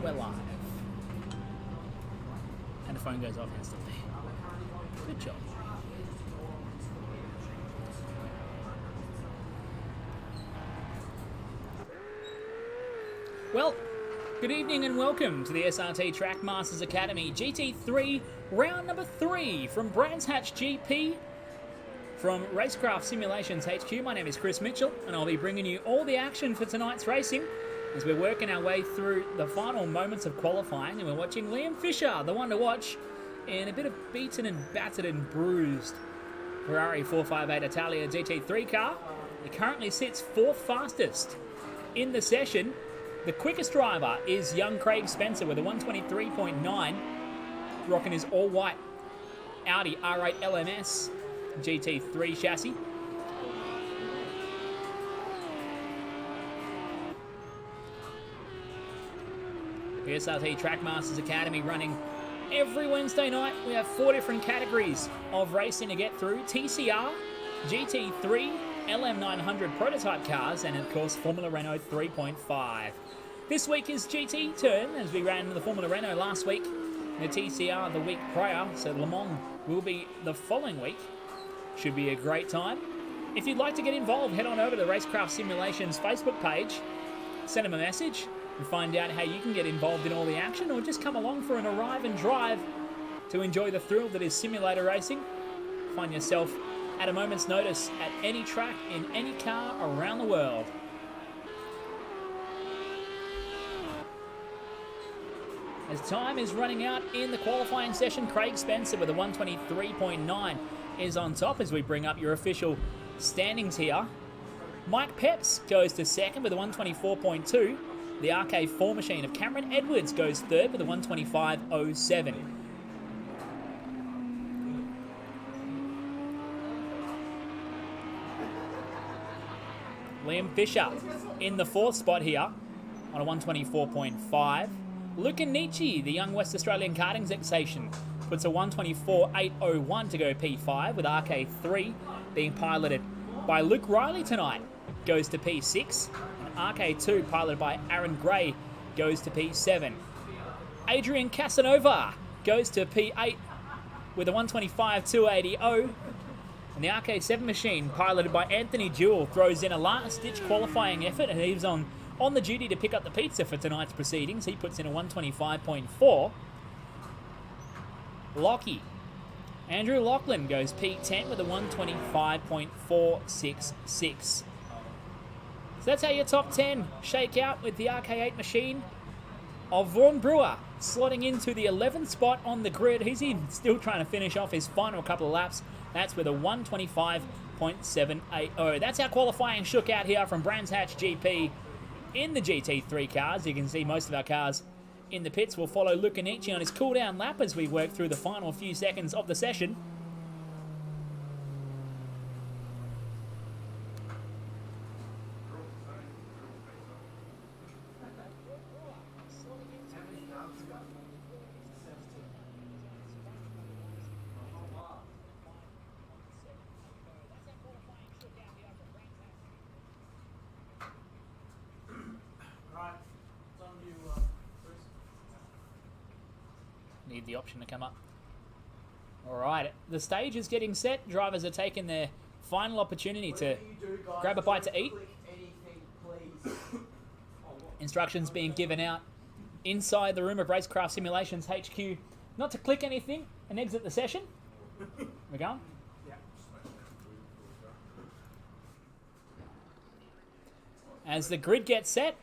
we're live. And the phone goes off instantly. Good job. Well, good evening and welcome to the SRT TrackMasters Academy GT3 round number 3 from Brands Hatch GP from Racecraft Simulations HQ. My name is Chris Mitchell and I'll be bringing you all the action for tonight's racing as we're working our way through the final moments of qualifying, and we're watching Liam Fisher, the one to watch, in a bit of beaten and battered and bruised Ferrari 458 Italia GT3 car. He currently sits 4th fastest in the session. The quickest driver is young Craig Spencer with a 123.9, rocking his all-white Audi R8 LMS GT3 chassis. The SRT TrackMasters Academy running every Wednesday night. We have 4 different categories of racing to get through: TCR, GT3, LM900 prototype cars, and of course Formula Renault 3.5. This week is GT turn, as we ran the Formula Renault last week, the TCR the week prior, so Le Mans will be the following week. Should be a great time. If you'd like to get involved, head on over to the Racecraft Simulations Facebook page, send them a message, and find out how you can get involved in all the action, or just come along for an arrive and drive to enjoy the thrill that is simulator racing. Find yourself at a moment's notice at any track in any car around the world. As time is running out in the qualifying session, Craig Spencer with a 123.9 is on top as we bring up your official standings here. Mike Peps goes to 2nd with a 124.2. The RK4 machine of Cameron Edwards goes 3rd with a 125.07. Liam Fisher in the 4th spot here on a 124.5. Luca Nietzsche, the young West Australian karting sensation, puts a 124.801 to go P5, with RK3 being piloted by Luke Riley tonight, goes to P6. RK2, piloted by Aaron Gray, goes to P7. Adrian Casanova goes to P8 with a 125.280. And the RK7 machine, piloted by Anthony Jewell, throws in a last-ditch qualifying effort, and he's on the duty to pick up the pizza for tonight's proceedings. He puts in a 125.4. Lockie. Andrew Lachlan goes P10 with a 125.466. So that's how your top 10 shake out, with the RK8 machine of Vaughan Brewer slotting into the 11th spot on the grid. He's still trying to finish off his final couple of laps. That's with a 125.780. That's how qualifying shook out here from Brands Hatch GP in the GT3 cars. You can see most of our cars in the pits. We'll follow Luca Nietzsche on his cool-down lap as we work through the final few seconds of the session. Need the option to come up. Alright, the stage is getting set. Drivers are taking their final opportunity to grab a bite to eat. Instructions being given out inside the room of Racecraft Simulations HQ not to click anything and exit the session. We're going? As the grid gets set,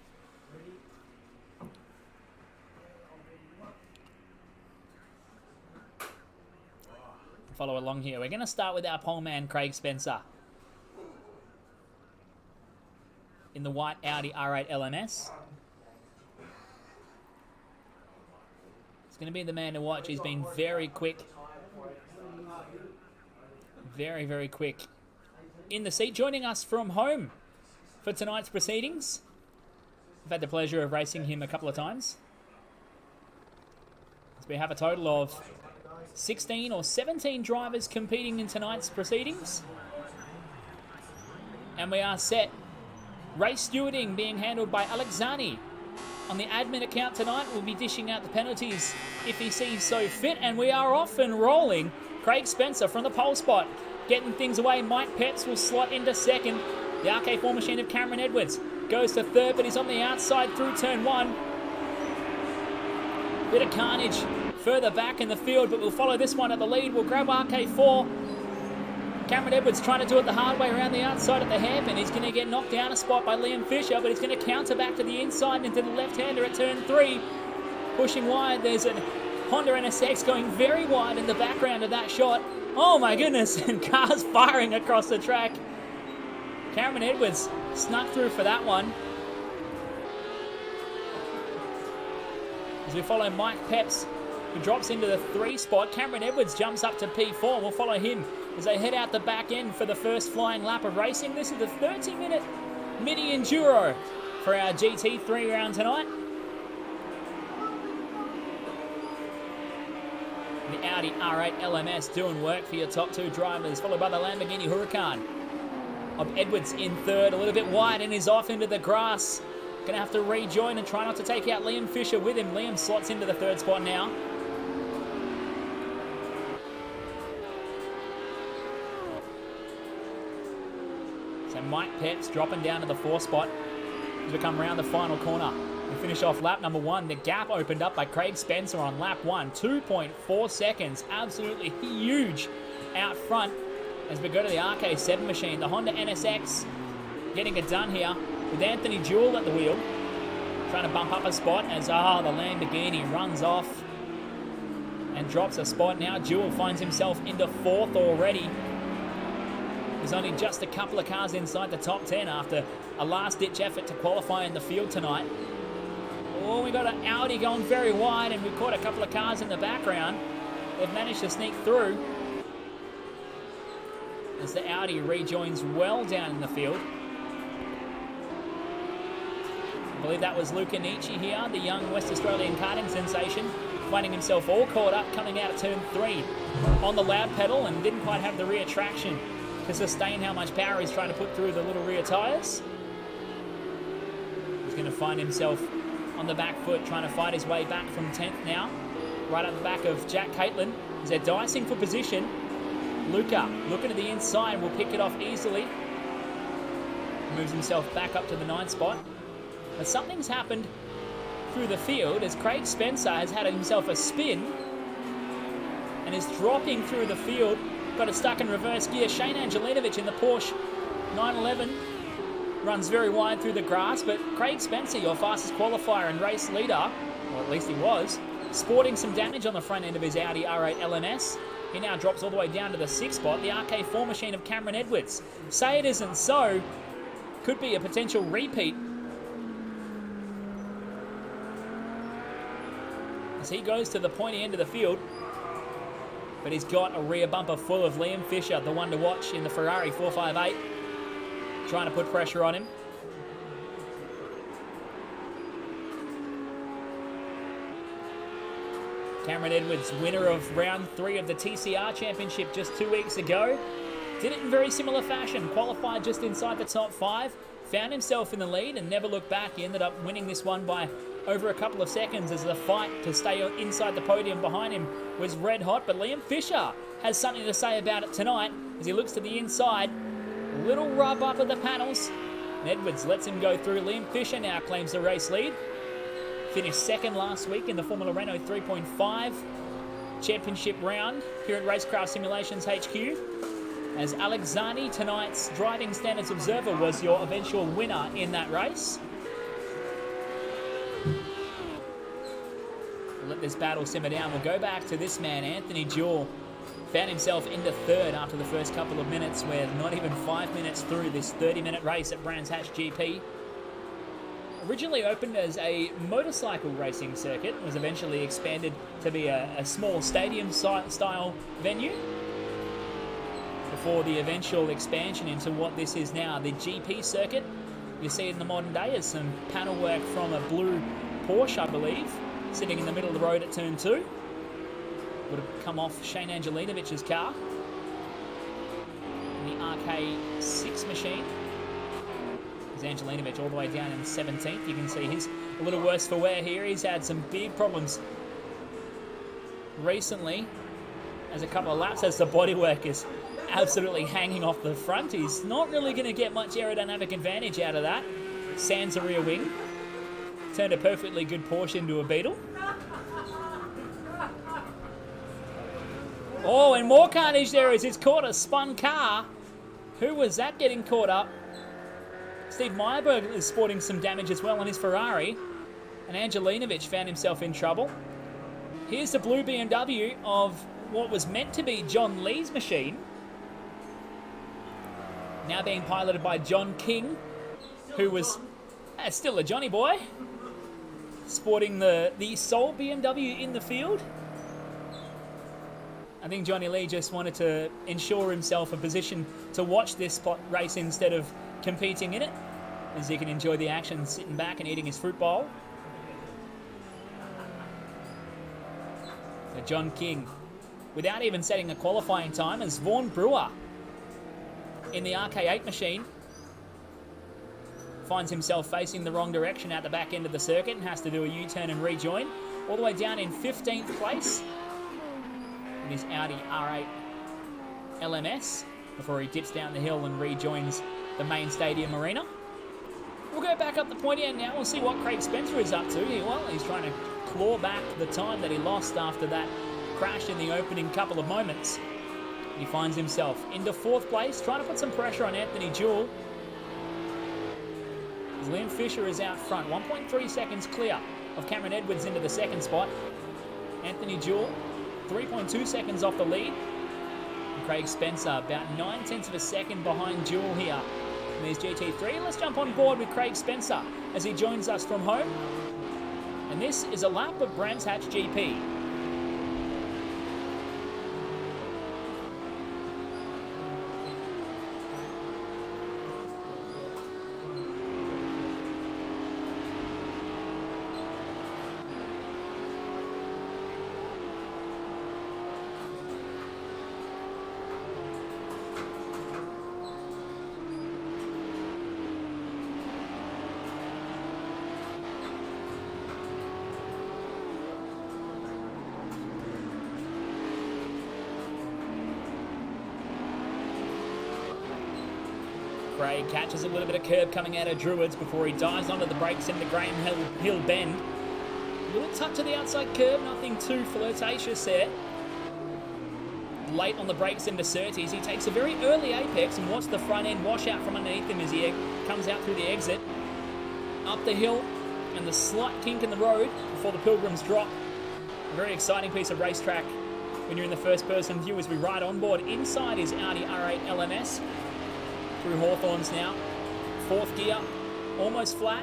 follow along here. We're going to start with our pole man, Craig Spencer, in the white Audi R8 LMS. It's going to be the man to watch. He's been very quick. Very, very quick in the seat. Joining us from home for tonight's proceedings. I've had the pleasure of racing him a couple of times. So we have a total of 16 or 17 drivers competing in tonight's proceedings. And we are set. Race stewarding being handled by Alex Zani. on the admin account tonight. We'll be dishing out the penalties if he sees so fit. And we are off and rolling. Craig Spencer from the pole spot, getting things away. Mike Pepps will slot into second. The RK4 machine of Cameron Edwards goes to third, but he's on the outside through turn one. Bit of carnage further back in the field, but we'll follow this one at the lead. We'll grab RK4. Cameron Edwards trying to do it the hard way around the outside at the hairpin. He's going to get knocked down a spot by Liam Fisher, but he's going to counter back to the inside and into the left-hander at turn 3. Pushing wide, there's a Honda NSX going very wide in the background of that shot. Oh my goodness, and cars firing across the track. Cameron Edwards snuck through for that one. As we follow Mike Pepps, who drops into the 3 spot. Cameron Edwards jumps up to P4. We'll follow him as they head out the back end for the first flying lap of racing. This is the 30-minute mini enduro for our GT3 round tonight. The Audi R8 LMS doing work for your top 2 drivers, followed by the Lamborghini Huracan of Edwards in third, a little bit wide and is off into the grass. Going to have to rejoin and try not to take out Liam Fisher with him. Liam slots into the 3rd spot now. So Mike Pepps dropping down to the 4th spot as we come around the final corner. We finish off lap number 1. The gap opened up by Craig Spencer on lap 1. 2.4 seconds. Absolutely huge out front as we go to the RK7 machine. The Honda NSX getting it done here with Anthony Jewell at the wheel. Trying to bump up a spot as the Lamborghini runs off and drops a spot. Now Jewell finds himself into 4th already. There's only just a couple of cars inside the top 10 after a last-ditch effort to qualify in the field tonight. Oh, we got an Audi going very wide, and we've caught a couple of cars in the background. They've managed to sneak through as the Audi rejoins well down in the field. I believe that was Luca Nietzsche here, the young West Australian karting sensation, finding himself all caught up coming out of turn 3 on the loud pedal and didn't quite have the rear traction to sustain how much power he's trying to put through the little rear tyres. He's going to find himself on the back foot, trying to fight his way back from 10th now. Right at the back of Jack Catlin as they're dicing for position. Luca, looking to the inside, will pick it off easily. Moves himself back up to the 9th spot. But something's happened through the field as Craig Spencer has had himself a spin and is dropping through the field. Got it stuck in reverse gear. Shane Angelinovic in the Porsche 911 runs very wide through the grass, but Craig Spencer, your fastest qualifier and race leader, or at least he was, sporting some damage on the front end of his Audi R8 LMS. He now drops all the way down to the 6th spot, the RK4 machine of Cameron Edwards. Say it isn't so, could be a potential repeat as he goes to the pointy end of the field. But he's got a rear bumper full of Liam Fisher, the one to watch in the Ferrari 458, trying to put pressure on him. Cameron Edwards, winner of round 3 of the TCR Championship just 2 weeks ago. Did it in very similar fashion, qualified just inside the top 5, found himself in the lead and never looked back. He ended up winning this one by over a couple of seconds as the fight to stay inside the podium behind him was red hot. But Liam Fisher has something to say about it tonight as he looks to the inside. A little rub up at the panels. And Edwards lets him go through. Liam Fisher now claims the race lead. Finished 2nd last week in the Formula Renault 3.5 championship round here at Racecraft Simulations HQ. As Alex Zani, tonight's Driving Standards Observer, was your eventual winner in that race. We'll let this battle simmer down. We'll go back to this man, Anthony Jewell. Found himself into 3rd after the first couple of minutes. We're not even 5 minutes through this 30-minute race at Brands Hatch GP. Originally opened as a motorcycle racing circuit, was eventually expanded to be a small stadium-style venue before the eventual expansion into what this is now, the GP circuit. You see in the modern day is some panel work from a blue Porsche, I believe, sitting in the middle of the road at turn 2. Would have come off Shane Angelinovic's car. And the RK6 machine. As Angelinovic all the way down in 17th. You can see he's a little worse for wear here. He's had some big problems recently as a couple of laps as the bodywork is absolutely hanging off the front. He's not really going to get much aerodynamic advantage out of that. Sans a rear wing. Turned a perfectly good Porsche into a Beetle. Oh, and more carnage there as it's caught a spun car. Who was that getting caught up? Steve Meyerberg is sporting some damage as well on his Ferrari. And Angelinovic found himself in trouble. Here's the blue BMW of what was meant to be John Lee's machine. Now being piloted by John King, who was still a Johnny boy. Sporting the sole BMW in the field. I think Johnny Lee just wanted to ensure himself a position to watch this race instead of competing in it, as he can enjoy the action sitting back and eating his fruit bowl. So John King, without even setting a qualifying time, as Vaughan Brewer in the RK8 machine finds himself facing the wrong direction at the back end of the circuit and has to do a U-turn and rejoin, all the way down in 15th place in his Audi R8 LMS before he dips down the hill and rejoins the main stadium arena. We'll go back up the pointy end now. We'll see what Craig Spencer is up to. Well, he's trying to claw back the time that he lost after that crash in the opening couple of moments. He finds himself into 4th place, trying to put some pressure on Anthony Jewell. As Liam Fisher is out front, 1.3 seconds clear of Cameron Edwards into the 2nd spot. Anthony Jewell 3.2 seconds off the lead. And Craig Spencer about 9/10 of a second behind Jewell here in his GT3. Let's jump on board with Craig Spencer as he joins us from home. And this is a lap of Brands Hatch GP. Craig catches a little bit of curb coming out of Druids before he dives onto the brakes into Graham Hill bend. A little touch of the outside curb, nothing too flirtatious there. Late on the brakes into Surtees, he takes a very early apex and watch the front end wash out from underneath him as he comes out through the exit. Up the hill and the slight kink in the road before the Pilgrims drop. A very exciting piece of racetrack when you're in the first person view as we ride on board inside his Audi R8 LMS. Through Hawthorns now, 4th gear, almost flat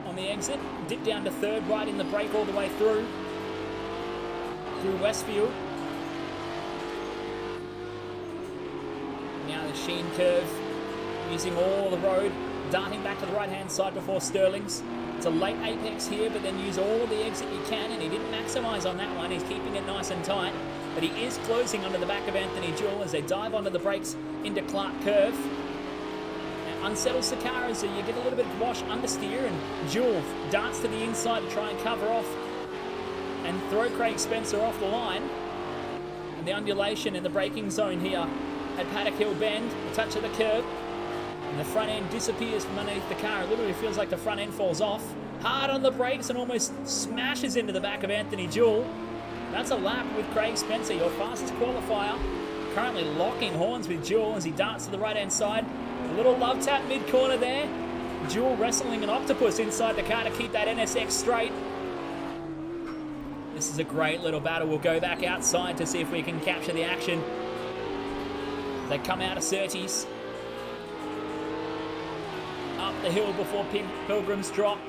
on the exit, dip down to 3rd, right in the brake all the way through Westfield. Now the Sheen curve, using all the road, darting back to the right hand side before Sterling's. It's a late apex here, but then use all the exit you can, and he didn't maximise on that one. He's keeping it nice and tight, but he is closing onto the back of Anthony Jewell as they dive onto the brakes into Clark Curve. Unsettles the car as you get a little bit of wash understeer, and Jewell darts to the inside to try and cover off and throw Craig Spencer off the line. And the undulation in the braking zone here at Paddock Hill Bend, a touch of the curb, and the front end disappears from underneath the car. It literally feels like the front end falls off. Hard on the brakes and almost smashes into the back of Anthony Jewell. That's a lap with Craig Spencer, your fastest qualifier. Currently locking horns with Jewell as he darts to the right hand side. A little love tap mid-corner there. Jewell wrestling an octopus inside the car to keep that NSX straight. This is a great little battle. We'll go back outside to see if we can capture the action. They come out of Surtees. Up the hill before Pilgrims drop.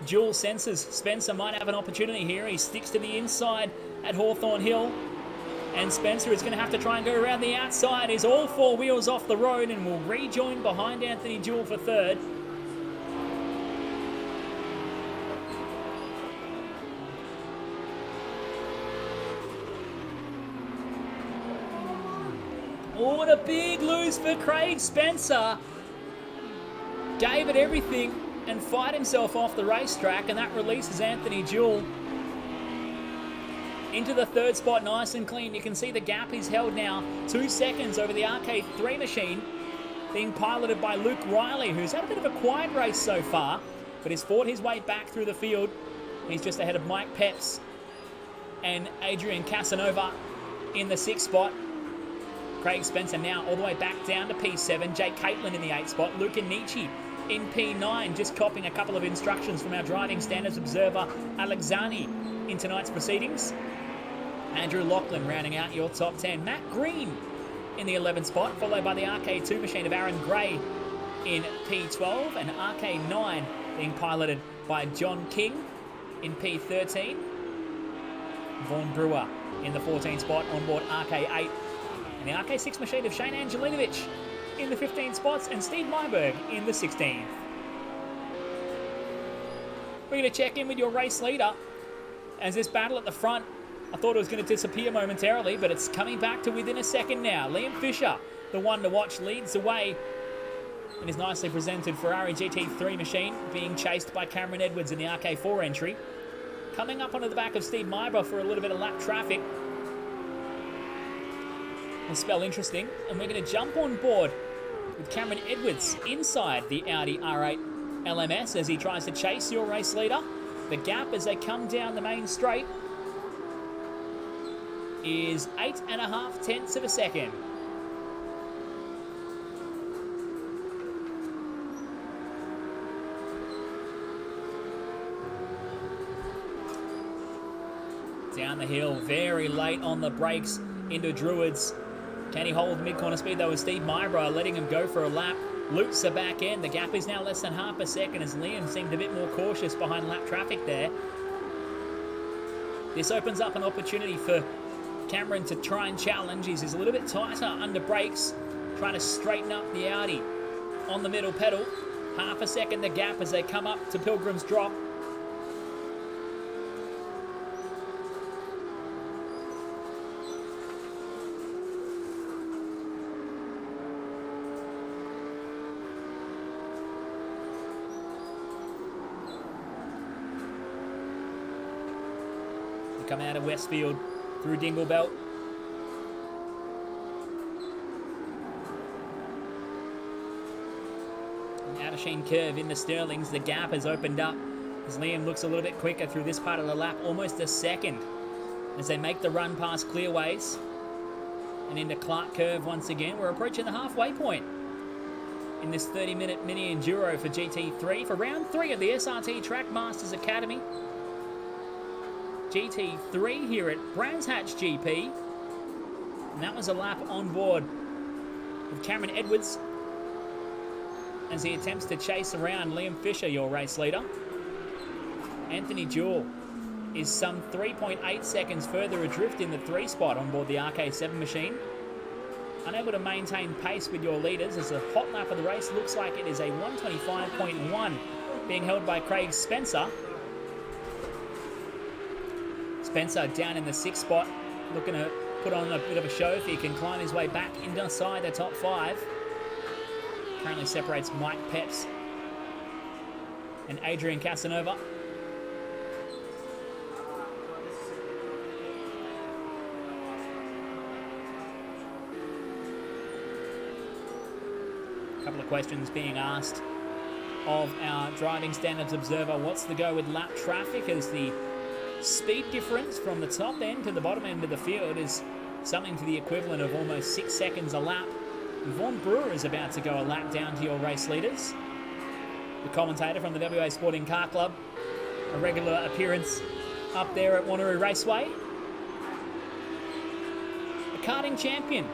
Jewell senses Spencer might have an opportunity here. He sticks to the inside at Hawthorn Hill. And Spencer is going to have to try and go around the outside. He's all 4 wheels off the road and will rejoin behind Anthony Jewell for 3rd. Oh, what a big lose for Craig Spencer. gave it everything and fired himself off the racetrack, and that releases Anthony Jewell into the third spot nice and clean. You can see the gap is held now 2 seconds over the Arcade 3 machine, being piloted by Luke Riley, who's had a bit of a quiet race so far, but has fought his way back through the field. He's just ahead of Mike Peps and Adrian Casanova in the 6th spot. Craig Spencer now all the way back down to P7. Jake Caitlin in the 8th spot. Luca Nietzsche in P9, just copying a couple of instructions from our driving standards observer Alexani in tonight's proceedings. Andrew Lachlan rounding out your top 10. Matt Green in the 11th spot, followed by the RK2 machine of Aaron Gray in P12, and RK9 being piloted by John King in P13. Vaughn Brewer in the 14th spot on board RK8, and the RK6 machine of Shane Angelinovic in the 15 spots, and Steve Myberg in the 16th. We're going to check in with your race leader as this battle at the front, I thought it was going to disappear momentarily, but it's coming back to within a second now. Liam Fisher, the one to watch, leads the way in his nicely presented Ferrari GT3 machine, being chased by Cameron Edwards in the RK4 entry. Coming up onto the back of Steve Myber for a little bit of lap traffic will spell interesting, and we're going to jump on board with Cameron Edwards inside the Audi R8 LMS as he tries to chase your race leader. The gap as they come down the main straight is 8.5 tenths of a second. Down the hill, very late on the brakes into Druids. Can he hold mid-corner speed though, as Steve Myber letting him go for a lap. Loops the back end. The gap is now less than half a second as Liam seemed a bit more cautious behind lap traffic there. This opens up an opportunity for Cameron to try and challenge. He's a little bit tighter under brakes, trying to straighten up the Audi on the middle pedal. Half a second the gap as they come up to Pilgrim's Drop. We come out of Westfield through Dingle Belt. Outer Sheen curve in the Sterlings. The gap has opened up as Liam looks a little bit quicker through this part of the lap, almost a second, as they make the run past Clearways and into Clark Curve once again. We're approaching the halfway point in this 30-minute mini enduro for GT3 for round 3 of the SRT TrackMasters Academy. GT3 here at Brands Hatch GP, and that was a lap on board with Cameron Edwards as he attempts to chase around Liam Fisher, your race leader. Anthony Jewell is some 3.8 seconds further adrift in the 3 spot on board the RK7 machine. Unable to maintain pace with your leaders as the hot lap of the race looks like it is a 125.1 being held by Craig Spencer. Spencer down in the 6th spot, looking to put on a bit of a show if he can climb his way back inside the top 5. Currently separates Mike Peps and Adrian Casanova. A couple of questions being asked of our driving standards observer. What's the go with lap traffic, as the speed difference from the top end to the bottom end of the field is something to the equivalent of almost 6 seconds a lap. Vaughn Brewer is about to go a lap down to your race leaders. The commentator from the WA Sporting Car Club, a regular appearance up there at Wanneroo Raceway. A karting champion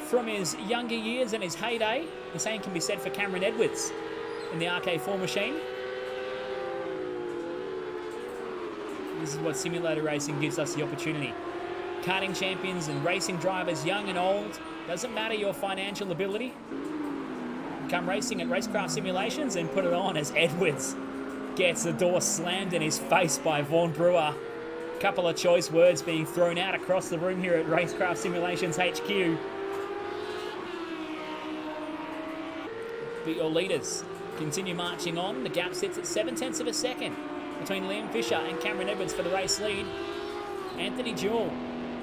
from his younger years and his heyday. The same can be said for Cameron Edwards in the RK4 machine. This is what simulator racing gives us the opportunity. Karting champions and racing drivers, young and old, doesn't matter your financial ability. Come racing at Racecraft Simulations and put it on as Edwards gets the door slammed in his face by Vaughn Brewer. A couple of choice words being thrown out across the room here at Racecraft Simulations HQ. But your leaders continue marching on. The gap sits at 7/10 of a second between Liam Fisher and Cameron Edwards for the race lead. Anthony Jewell,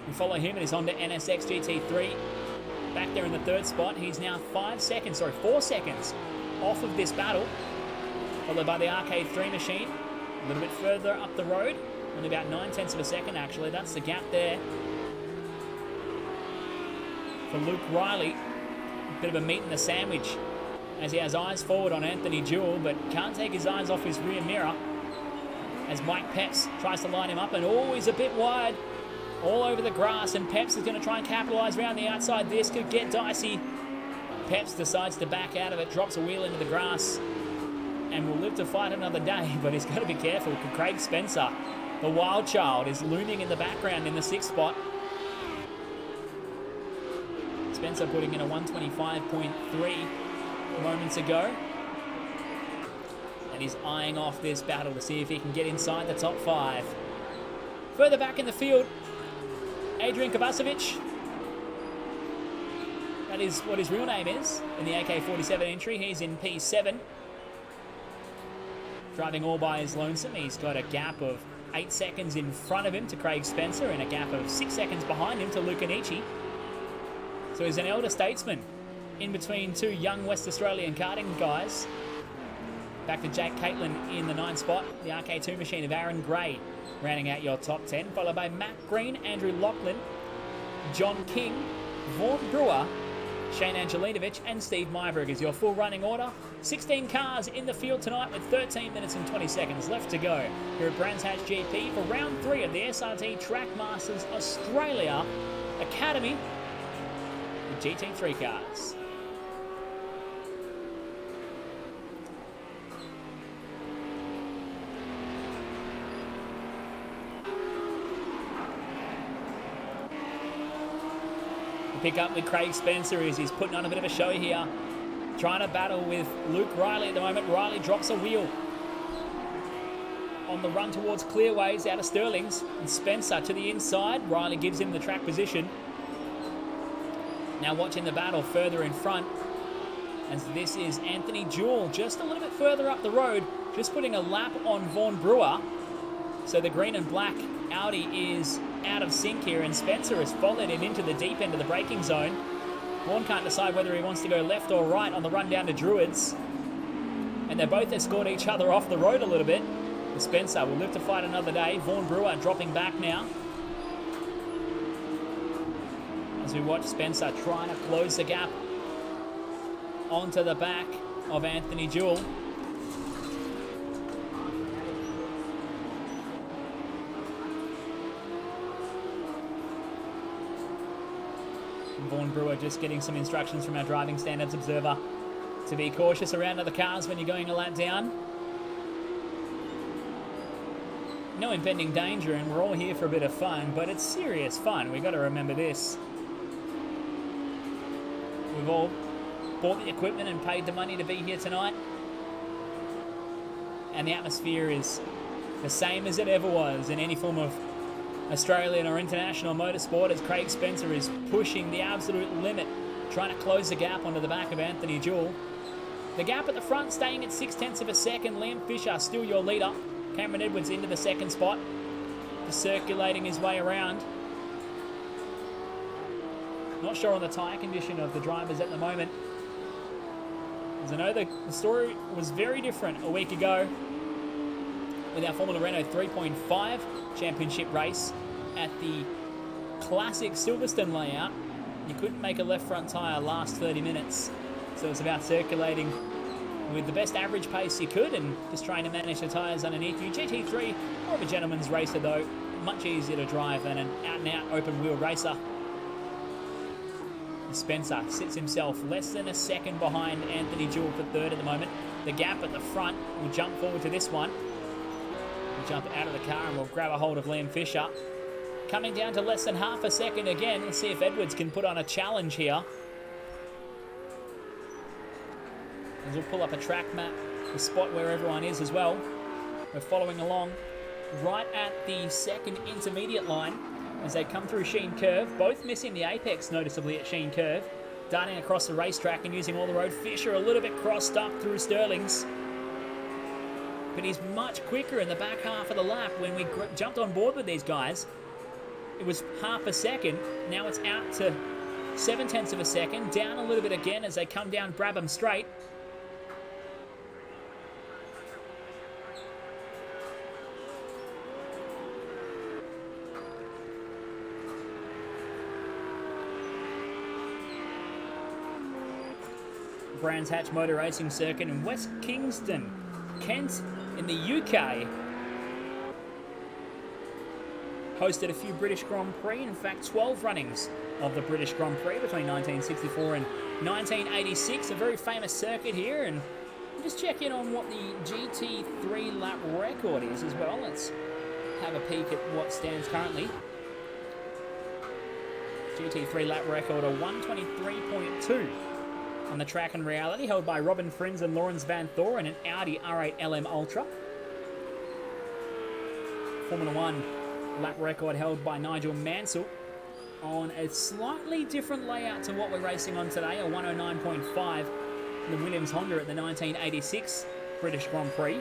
we follow him in his Honda NSX GT3. Back there in the third spot. He's now 4 seconds off of this battle. Followed by the Arcade 3 machine. A little bit further up the road. Only about 9/10 of a second, actually. That's the gap there for Luke Riley. A bit of a meat in the sandwich as he has eyes forward on Anthony Jewell, but can't take his eyes off his rear mirror as Mike Peps tries to line him up, and always a bit wide all over the grass, and Peps is going to try and capitalise around the outside. This could get dicey. Peps decides to back out of it, drops a wheel into the grass, and will live to fight another day, but he's got to be careful because Craig Spencer, the wild child, is looming in the background in the 6th spot. Spencer putting in a 125.3 moments ago. And he's eyeing off this battle to see if he can get inside the top 5. Further back in the field, Adrian Kovacevic. That is what his real name is in the AK-47 entry. He's in P7. Driving all by his lonesome. He's got a gap of 8 seconds in front of him to Craig Spencer and a gap of 6 seconds behind him to Luca Anici. So he's an elder statesman in between 2 young West Australian karting guys. Back to Jake Caitlin in the 9th spot. The RK2 machine of Aaron Gray rounding out your top 10. Followed by Matt Green, Andrew Lachlan, John King, Vaughan Brewer, Shane Angelinovic and Steve Myberg is your full running order. 16 cars in the field tonight with 13 minutes and 20 seconds left to go here at Brands Hatch GP for round 3 of the SRT TrackMasters Australia Academy with GT3 cars. Pick up with Craig Spencer as he's putting on a bit of a show here. Trying to battle with Luke Riley at the moment. Riley drops a wheel on the run towards Clearways out of Stirling's. And Spencer to the inside. Riley gives him the track position. Now watching the battle further in front, as this is Anthony Jewell just a little bit further up the road, just putting a lap on Vaughan Brewer. So the green and black Audi is out of sync here, and Spencer has followed him into the deep end of the braking zone. Vaughan can't decide whether he wants to go left or right on the run down to Druids. And they both escort each other off the road a little bit. And Spencer will live to fight another day. Vaughan Brewer dropping back now. As we watch Spencer trying to close the gap onto the back of Anthony Jewell. Vaughan Brewer just getting some instructions from our driving standards observer to be cautious around other cars when you're going a lap down. No impending danger, and we're all here for a bit of fun, but it's serious fun. We've got to remember this. We've all bought the equipment and paid the money to be here tonight. And the atmosphere is the same as it ever was in any form of Australian or international motorsport, as Craig Spencer is pushing the absolute limit, trying to close the gap onto the back of Anthony Jewell. The gap at the front staying at 6/10 of a second. Liam Fisher still your leader. Cameron Edwards into the 2nd spot, just circulating his way around. Not sure on the tyre condition of the drivers at the moment, as I know the story was very different a week ago with our Formula Renault 3.5 championship race at the classic Silverstone layout. You couldn't make a left front tyre last 30 minutes, so it's about circulating with the best average pace you could and just trying to manage the tyres underneath you. GT3, more of a gentleman's racer though, much easier to drive than an out-and-out open-wheel racer. Spencer sits himself less than a second behind Anthony Jewell for 3rd at the moment. The gap at the front will jump forward to this one. We'll jump out of the car and we'll grab a hold of Liam Fisher. Coming down to less than half a second again. Let's see if Edwards can put on a challenge here. As we'll pull up a track map, the spot where everyone is as well. We're following along right at the 2nd intermediate line as they come through Sheen Curve, both missing the apex noticeably at Sheen Curve. darting across the racetrack and using all the road. Fisher a little bit crossed up through Sterling's. But he's much quicker in the back half of the lap. When we jumped on board with these guys, it was half a second. Now it's out to 0.7 of a second. Down a little bit again as they come down Brabham Straight. Brands Hatch Motor Racing Circuit in West Kingston, Kent in the UK. Hosted a few British Grand Prix, in fact 12 runnings of the British Grand Prix between 1964 and 1986. A very famous circuit here, and we'll just check in on what the GT3 lap record is as well. Let's have a peek at what stands currently. GT3 lap record of 123.2 on the track in reality, held by Robin Frins and Lawrence Van Thor in an Audi R8 LM Ultra. Formula 1 lap record held by Nigel Mansell on a slightly different layout to what we're racing on today, a 109.5 in the Williams Honda at the 1986 British Grand Prix.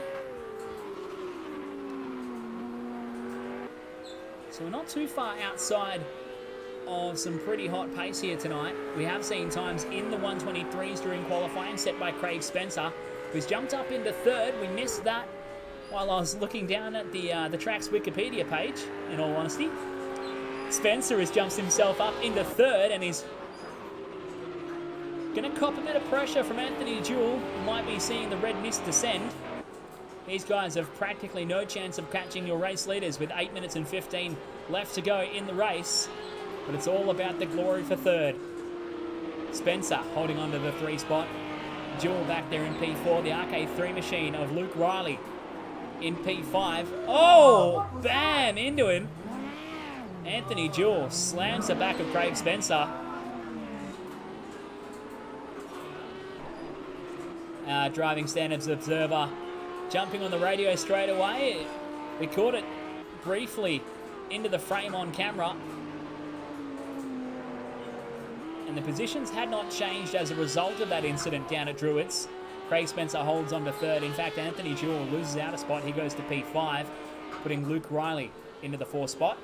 So we're not too far outside of some pretty hot pace here tonight. We have seen times in the 123s during qualifying set by Craig Spencer, who's jumped up into third. We missed that while I was looking down at the track's Wikipedia page, in all honesty. Spencer has jumped himself up into third, and he's going to cop a bit of pressure from Anthony Jewell. Might be seeing the red mist descend. These guys have practically no chance of catching your race leaders with 8 minutes and 15 left to go in the race. But it's all about the glory for third. Spencer holding on to the 3 spot. Jewell back there in P4. The RK3 machine of Luke Riley in P5. Oh, bam, into him. Anthony Jewell slams the back of Craig Spencer. Driving standards observer jumping on the radio straight away. We caught it briefly into the frame on camera. And the positions had not changed as a result of that incident down at Druids. Craig Spencer holds on to third. In fact, Anthony Jewell loses out a spot. He goes to P5, putting Luke Riley into the 4th spot.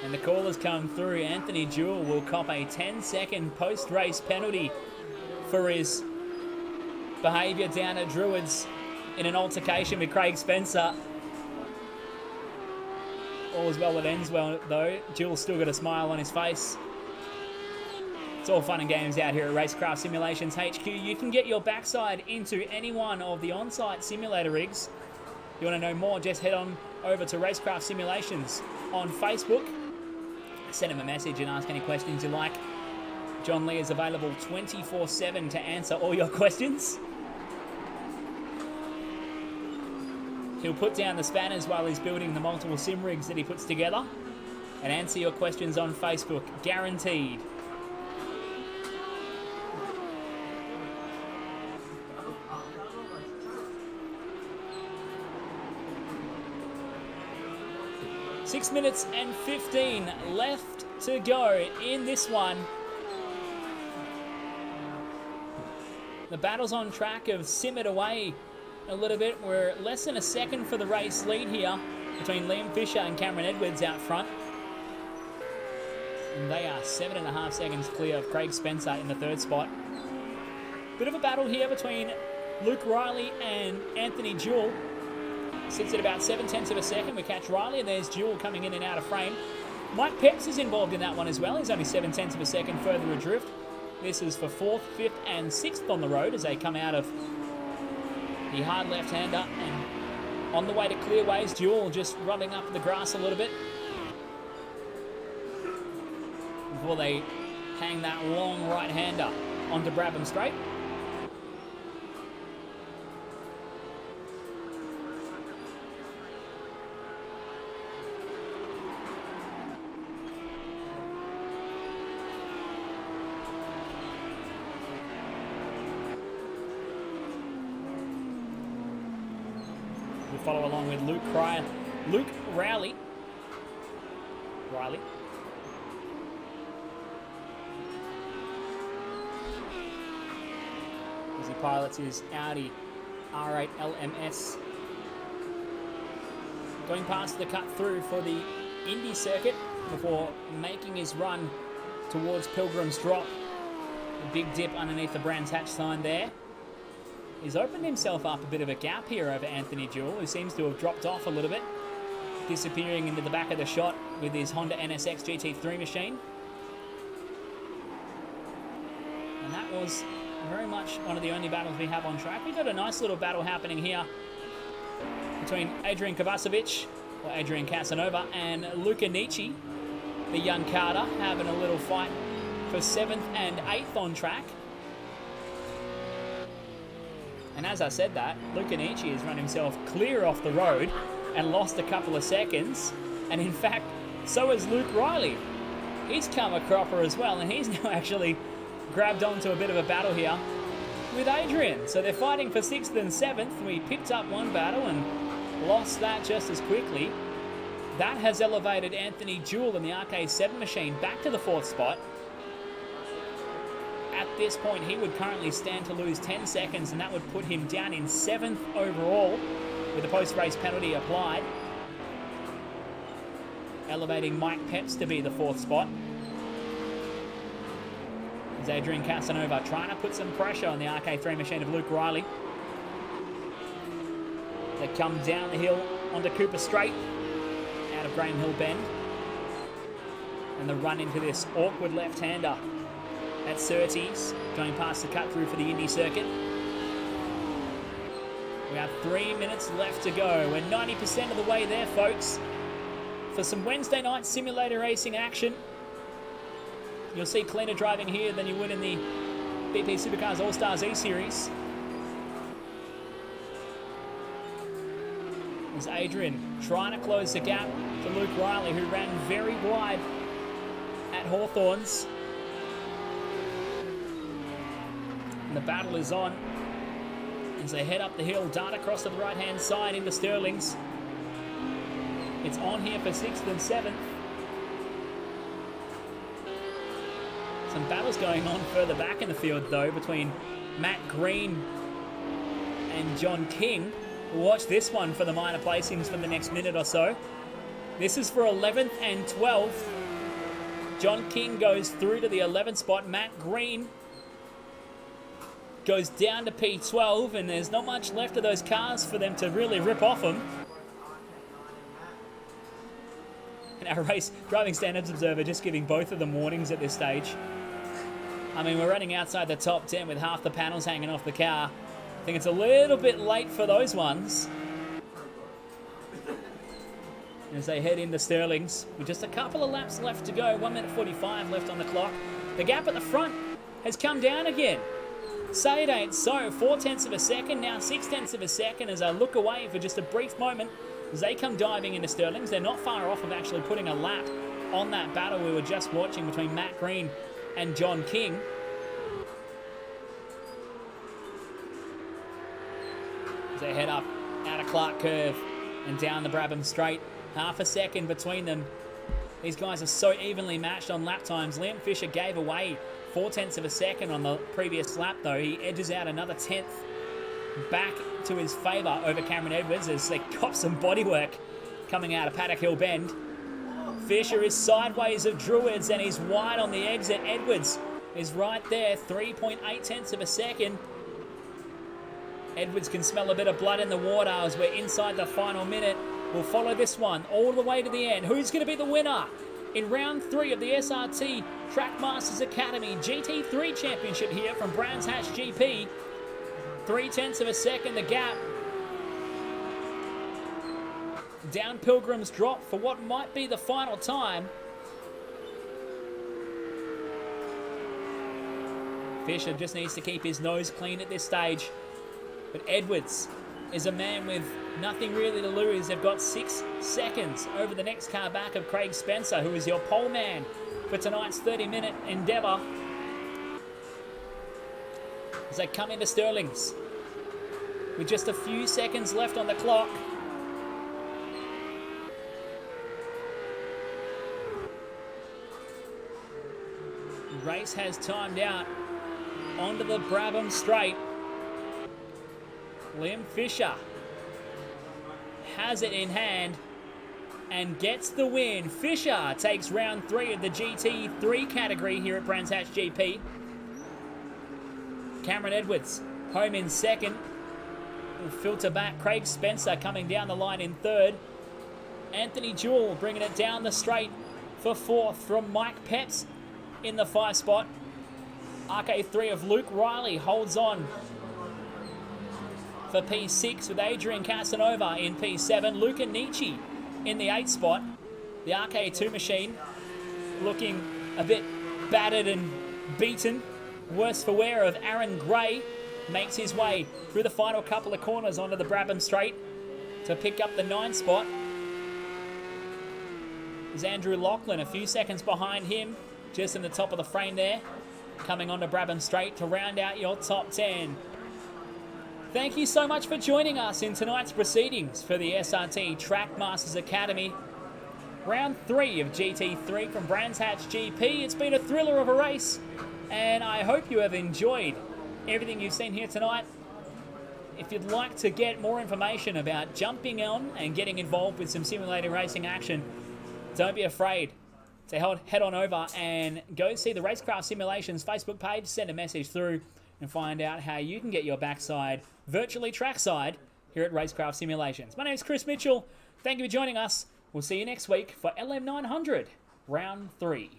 And the call has come through. Anthony Jewell will cop a 10-second post-race penalty for his behaviour down at Druids in an altercation with Craig Spencer. All is well that ends well, though. Jewell's still got a smile on his face. It's all fun and games out here at Racecraft Simulations HQ. You can get your backside into any one of the on-site simulator rigs. If you want to know more, just head on over to Racecraft Simulations on Facebook. Send him a message and ask any questions you like. John Lee is available 24/7 to answer all your questions. He'll put down the spanners while he's building the multiple sim rigs that he puts together and answer your questions on Facebook, guaranteed. Six minutes and 15 left to go in this one. The battles on track have simmered away a little bit. We're less than a second for the race lead here between Liam Fisher and Cameron Edwards out front. And they are 7.5 seconds clear of Craig Spencer in the 3rd spot. Bit of a battle here between Luke Riley and Anthony Jewell. Sits at about 0.7 of a second. We catch Riley, and there's Jewell coming in and out of frame. Mike Peps is involved in that one as well. He's only 0.7 of a second further adrift. This is for 4th, 5th, and 6th on the road as they come out of the hard left-hander. And on the way to clearways, Jewell just rubbing up the grass a little bit before they hang that long right-hander onto Brabham Straight. follow along with Luke Riley. As he pilots his Audi R8 LMS. Going past the cut through for the Indy circuit before making his run towards Pilgrim's Drop. A big dip underneath the Brands Hatch sign there. He's opened himself up a bit of a gap here over Anthony Jewell, who seems to have dropped off a little bit, disappearing into the back of the shot with his Honda NSX GT3 machine. And that was very much one of the only battles we have on track. We've got a nice little battle happening here between Adrian Casanova, and Luca Nietzsche, the young Carter, having a little fight for 7th and 8th on track. And as I said that, Luca Nietzsche has run himself clear off the road and lost a couple of seconds. And in fact, so has Luke Riley. He's come a cropper as well, and he's now actually grabbed onto a bit of a battle here with Adrian. So they're fighting for 6th and 7th. We picked up one battle and lost that just as quickly. That has elevated Anthony Jewell in the RK7 machine back to the 4th spot. At this point, he would currently stand to lose 10 seconds, and that would put him down in 7th overall with the post-race penalty applied, elevating Mike Peps to be the 4th spot. As Adrian Casanova trying to put some pressure on the RK3 machine of Luke Riley. They come down the hill onto Cooper Straight, out of Graham Hill Bend. And the run into this awkward left-hander at Surtees, going past the cut-through for the Indy circuit. We have 3 minutes left to go. We're 90% of the way there, folks. For some Wednesday night simulator racing action. You'll see cleaner driving here than you would in the BP Supercars All-Stars E-Series. As Adrian trying to close the gap to Luke Riley, who ran very wide at Hawthorns. And the battle is on as they head up the hill, dart across to the right-hand side into Sterling's. It's on here for 6th and 7th. Some battles going on further back in the field, though, between Matt Green and John King. We'll watch this one for the minor placings for the next minute or so. This is for 11th and 12th. John King goes through to the 11th spot. Matt Green goes down to P12, and there's not much left of those cars for them to really rip off them. And our race driving standards observer just giving both of them warnings at this stage. I mean, we're running outside the top 10 with half the panels hanging off the car. I think it's a little bit late for those ones. As they head into Sterling's with just a couple of laps left to go, 1 minute 45 left on the clock. The gap at the front has come down again. Say it ain't so. 4/10 of a second, now 6/10 of a second as I look away for just a brief moment as they come diving into Sterling's. They're not far off of actually putting a lap on that battle we were just watching between Matt Green and John King. As they head up out of Clark Curve and down the Brabham Straight. Half a second between them. These guys are so evenly matched on lap times. Liam Fisher gave away 4/10 of a second on the previous lap, though. He edges out another 10th back to his favour over Cameron Edwards as they cop some bodywork coming out of Paddock Hill Bend. Fisher is sideways of Druids and he's wide on the exit. Edwards is right there, 3.8 of a second. Edwards can smell a bit of blood in the water as we're inside the final minute. We'll follow this one all the way to the end. Who's going to be the winner in round 3 of the SRT TrackMasters Academy GT3 Championship here from Brands Hatch GP? 3/10 of a second, the gap. Down Pilgrim's Drop for what might be the final time. Fisher just needs to keep his nose clean at this stage. But Edwards is a man with nothing really to lose. They've got 6 seconds over the next car back of Craig Spencer, who is your pole man for tonight's 30-minute endeavour. As they come into Sterling's with just a few seconds left on the clock. race has timed out onto the Brabham Straight. Liam Fisher has it in hand and gets the win. Fisher takes round 3 of the GT3 category here at Brands Hatch GP. Cameron Edwards home in second. Will filter back. Craig Spencer coming down the line in third. Anthony Jewell bringing it down the straight for fourth from Mike Peps in the 5 spot. RK3 of Luke Riley holds on for P6 with Adrian Casanova in P7. Luca Nietzsche in the 8 spot. The RK2 machine looking a bit battered and beaten. Worse for wear of Aaron Gray makes his way through the final couple of corners onto the Brabham Straight to pick up the 9 spot. There's Andrew Lachlan a few seconds behind him, just in the top of the frame there, coming onto Brabham Straight to round out your top 10. Thank you so much for joining us in tonight's proceedings for the SRT TrackMasters Academy. Round 3 of GT3 from Brands Hatch GP. It's been a thriller of a race, and I hope you have enjoyed everything you've seen here tonight. If you'd like to get more information about jumping on and getting involved with some simulator racing action, don't be afraid to head on over and go see the Racecraft Simulations Facebook page, send a message through, and find out how you can get your backside virtually trackside here at Racecraft Simulations. My name is Chris Mitchell. Thank you for joining us. We'll see you next week for LM900, round 3.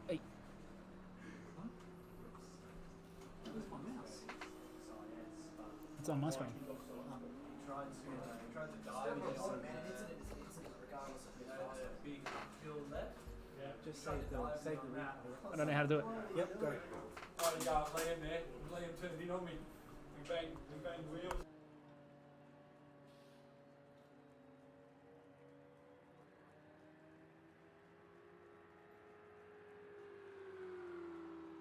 Hey. It's on my screen. Just save the route. I don't know how to do it. Yep, go. Oh, yeah, Liam there. Liam turned in on me. We banged wheels.